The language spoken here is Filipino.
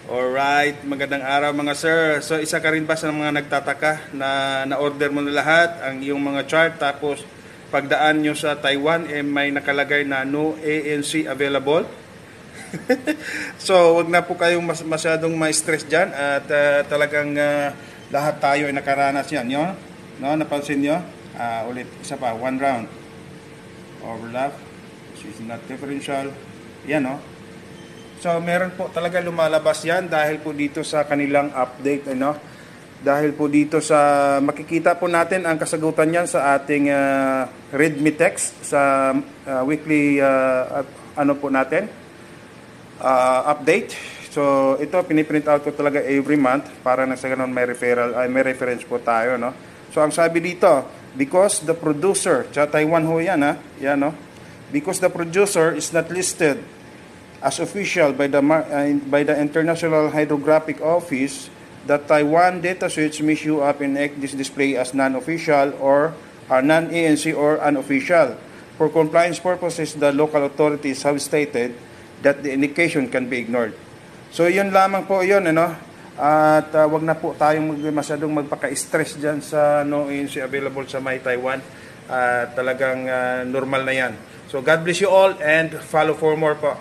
Alright, magandang araw mga sir. So isa ka rin ba sa mga nagtataka na na-order mo na lahat ang iyong mga chart tapos pagdaan nyo sa Taiwan may nakalagay na no ANC available? So wag na po kayong masyadong ma-stress dyan at talagang lahat tayo ay nakaranas yan. Yun? No? Napansin nyo? Ulit, isa pa, one round. Overlap. This is not differential. Yan, no? So, meron po talaga lumalabas yan dahil po dito sa kanilang update, ano? Dahil po dito sa, makikita po natin ang kasagutan yan sa ating readme text sa weekly, ano po natin, update. So, ito, piniprint out ko talaga every month para na sa ganun may reference po tayo, no? So, ang sabi dito, because the producer, sa Taiwan ho yan, ha? Yan, no? Because the producer is not listed as official by the International Hydrographic Office, the Taiwan data switch may show up in this display as non-official or non-ANC or unofficial. For compliance purposes, the local authorities have stated that the indication can be ignored. So yun lamang po yun, ano? At wag na po tayong masyadong magpaka-stress dyan sa no ANC available sa my Taiwan. Talagang normal na yan. So God bless you all and follow for more po.